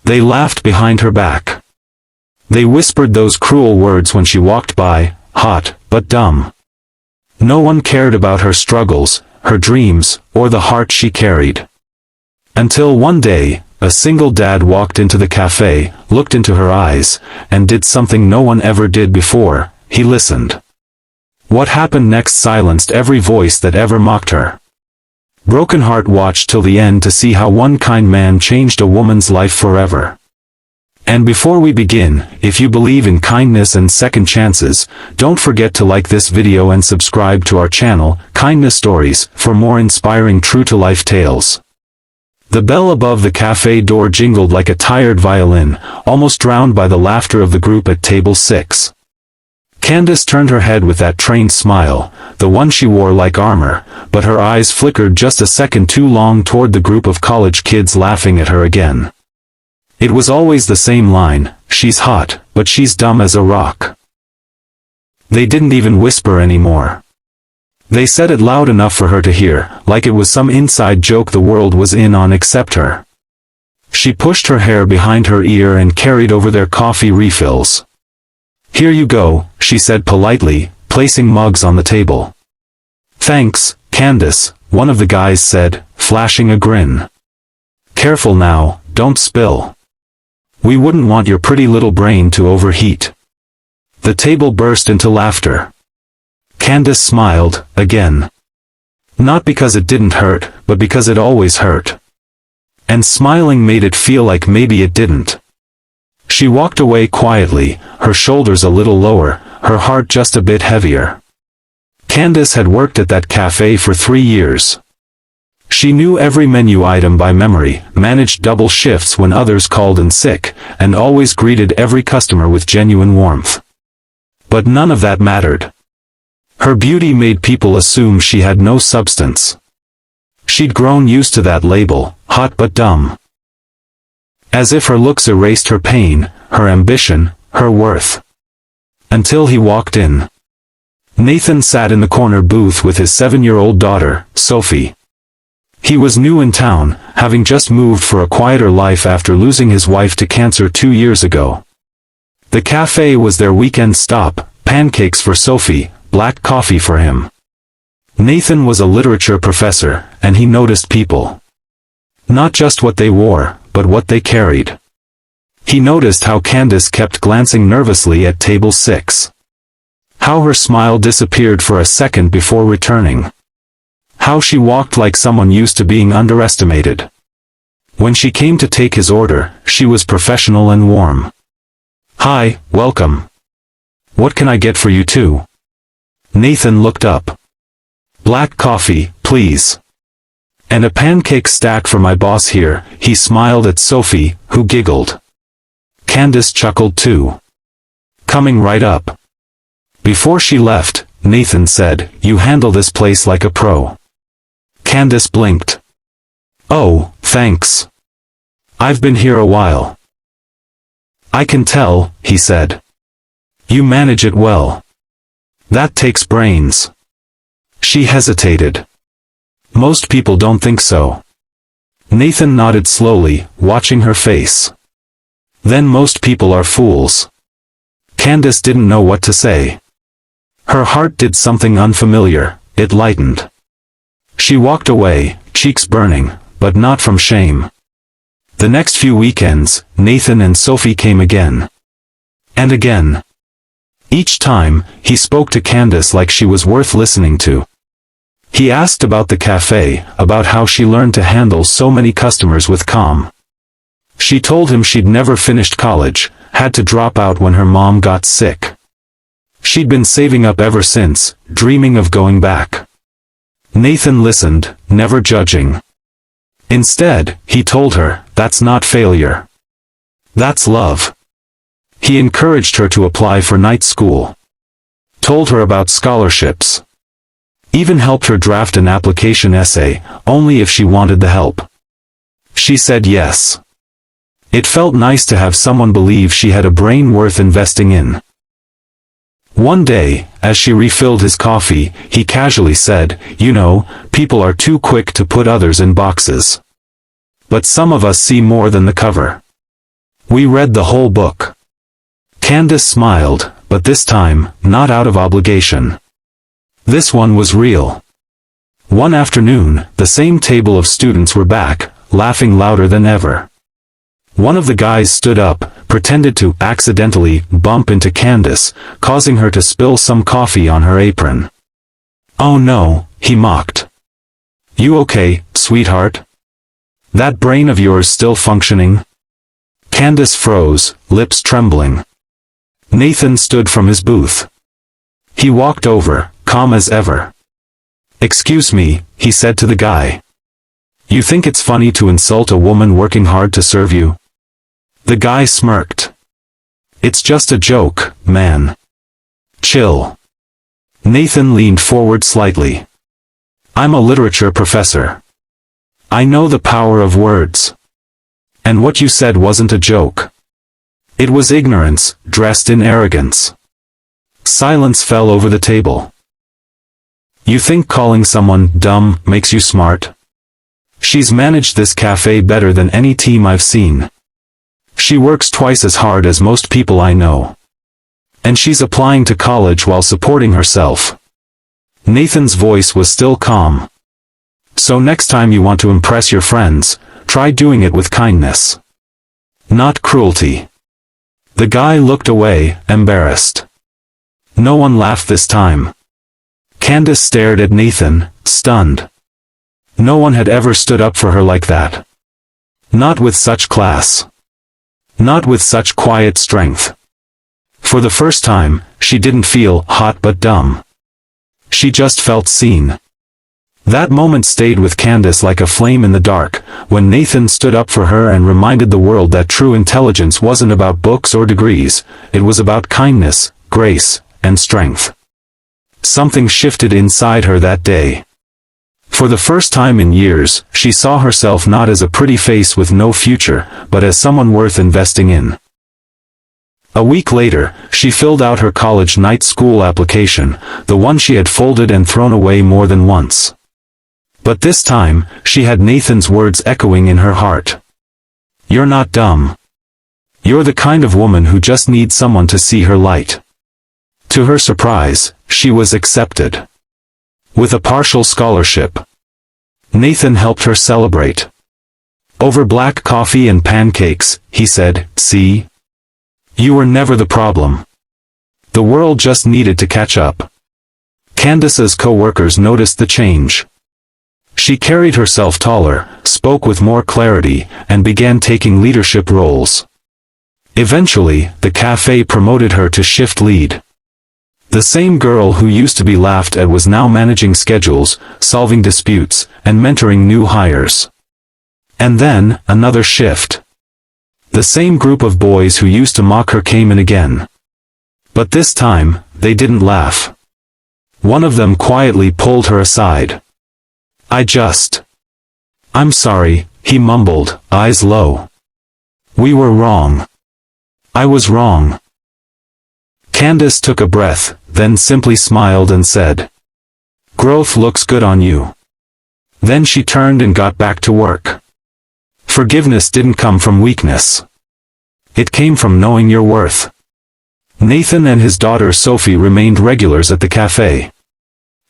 They laughed behind her back. They whispered those cruel words when she walked by, hot, but dumb. No one cared about her struggles, her dreams, or the heart she carried. Until one day, a single dad walked into the cafe, looked into her eyes, and did something no one ever did before. He listened. What happened next silenced every voice that ever mocked her. Broken Heart watched till the end to see how one kind man changed a woman's life forever. And before we begin, if you believe in kindness and second chances, don't forget to like this video and subscribe to our channel, Kindness Stories, for more inspiring true-to-life tales. The bell above the cafe door jingled like a tired violin, almost drowned by the laughter of the group at table 6. Candace turned her head with that trained smile, the one she wore like armor, but her eyes flickered just a second too long toward the group of college kids laughing at her again. It was always the same line, she's hot, but she's dumb as a rock. They didn't even whisper anymore. They said it loud enough for her to hear, like it was some inside joke the world was in on except her. She pushed her hair behind her ear and carried over their coffee refills. Here you go, she said politely, placing mugs on the table. Thanks, Candace, one of the guys said, flashing a grin. Careful now, don't spill. We wouldn't want your pretty little brain to overheat. The table burst into laughter. Candace smiled, again. Not because it didn't hurt, but because it always hurt. And smiling made it feel like maybe it didn't. She walked away quietly, her shoulders a little lower, her heart just a bit heavier. Candace had worked at that cafe for 3 years. She knew every menu item by memory, managed double shifts when others called in sick, and always greeted every customer with genuine warmth. But none of that mattered. Her beauty made people assume she had no substance. She'd grown used to that label, hot but dumb. As if her looks erased her pain, her ambition, her worth. Until he walked in. Nathan sat in the corner booth with his 7-year-old daughter, Sophie. He was new in town, having just moved for a quieter life after losing his wife to cancer 2 years ago. The cafe was their weekend stop, pancakes for Sophie, black coffee for him. Nathan was a literature professor, and he noticed people. Not just what they wore, but what they carried. He noticed how Candace kept glancing nervously at table 6. How her smile disappeared for a second before returning. How she walked like someone used to being underestimated. When she came to take his order, she was professional and warm. Hi, welcome. What can I get for you two? Nathan looked up. Black coffee, please. And a pancake stack for my boss here, he smiled at Sophie, who giggled. Candace chuckled too. Coming right up. Before she left, Nathan said, you handle this place like a pro. Candace blinked. Oh, thanks. I've been here a while. I can tell, he said. You manage it well. That takes brains. She hesitated. Most people don't think so. Nathan nodded slowly, watching her face. Then most people are fools. Candace didn't know what to say. Her heart did something unfamiliar, it lightened. She walked away, cheeks burning, but not from shame. The next few weekends, Nathan and Sophie came again. And again. Each time, he spoke to Candace like she was worth listening to. He asked about the cafe, about how she learned to handle so many customers with calm. She told him she'd never finished college, had to drop out when her mom got sick. She'd been saving up ever since, dreaming of going back. Nathan listened, never judging. Instead, he told her, that's not failure. That's love. He encouraged her to apply for night school. Told her about scholarships. Even helped her draft an application essay, only if she wanted the help. She said yes. It felt nice to have someone believe she had a brain worth investing in. One day, as she refilled his coffee, he casually said, you know, people are too quick to put others in boxes. But some of us see more than the cover. We read the whole book. Candace smiled, but this time, not out of obligation. This one was real. One afternoon, the same table of students were back, laughing louder than ever. One of the guys stood up, pretended to accidentally bump into Candace, causing her to spill some coffee on her apron. "Oh no," he mocked. "You okay, sweetheart? That brain of yours still functioning?" Candace froze, lips trembling. Nathan stood from his booth. He walked over, calm as ever. "Excuse me," he said to the guy. "You think it's funny to insult a woman working hard to serve you?" The guy smirked. "It's just a joke, man. Chill." Nathan leaned forward slightly. "I'm a literature professor. I know the power of words. And what you said wasn't a joke. It was ignorance, dressed in arrogance." Silence fell over the table. "You think calling someone dumb makes you smart? She's managed this cafe better than any team I've seen. She works twice as hard as most people I know. And she's applying to college while supporting herself." Nathan's voice was still calm. "So next time you want to impress your friends, try doing it with kindness. Not cruelty." The guy looked away, embarrassed. No one laughed this time. Candace stared at Nathan, stunned. No one had ever stood up for her like that. Not with such class. Not with such quiet strength. For the first time, she didn't feel hot but dumb. She just felt seen. That moment stayed with Candace like a flame in the dark, when Nathan stood up for her and reminded the world that true intelligence wasn't about books or degrees, it was about kindness, grace, and strength. Something shifted inside her that day. For the first time in years, she saw herself not as a pretty face with no future, but as someone worth investing in. A week later, she filled out her college night school application, the one she had folded and thrown away more than once. But this time, she had Nathan's words echoing in her heart. "You're not dumb. You're the kind of woman who just needs someone to see her light." To her surprise, she was accepted. With a partial scholarship. Nathan helped her celebrate. Over black coffee and pancakes, he said, "See? You were never the problem. The world just needed to catch up." Candace's co-workers noticed the change. She carried herself taller, spoke with more clarity, and began taking leadership roles. Eventually, the cafe promoted her to shift lead. The same girl who used to be laughed at was now managing schedules, solving disputes, and mentoring new hires. And then, another shift. The same group of boys who used to mock her came in again. But this time, they didn't laugh. One of them quietly pulled her aside. "I'm sorry," he mumbled, eyes low. "We were wrong. I was wrong." Candace took a breath, then simply smiled and said, "Growth looks good on you." Then she turned and got back to work. Forgiveness didn't come from weakness. It came from knowing your worth. Nathan and his daughter Sophie remained regulars at the cafe.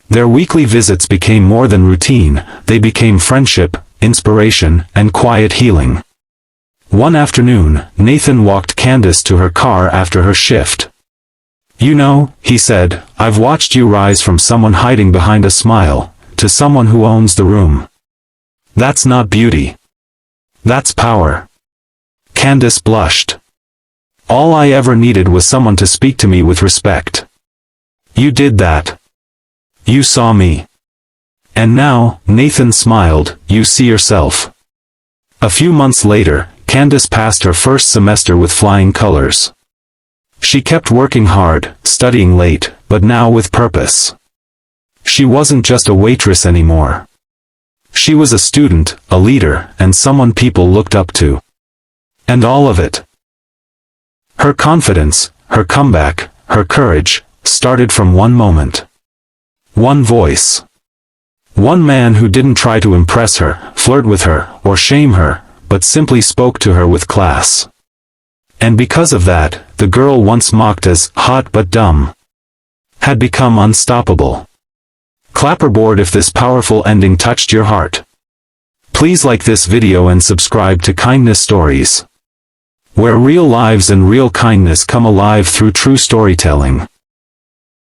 Their weekly visits became more than routine, they became friendship, inspiration, and quiet healing. One afternoon, Nathan walked Candace to her car after her shift. "You know," he said, "I've watched you rise from someone hiding behind a smile, to someone who owns the room. That's not beauty. That's power." Candace blushed. "All I ever needed was someone to speak to me with respect. You did that. You saw me. And now," Nathan smiled, "you see yourself." A few months later, Candace passed her first semester with flying colors. She kept working hard, studying late, but now with purpose. She wasn't just a waitress anymore. She was a student, a leader, and someone people looked up to. And all of it. Her confidence, her comeback, her courage, started from one moment. One voice. One man who didn't try to impress her, flirt with her, or shame her, but simply spoke to her with class. And because of that, the girl once mocked as hot but dumb had become unstoppable. Clapperboard if this powerful ending touched your heart. Please like this video and subscribe to Kindness Stories, where real lives and real kindness come alive through true storytelling.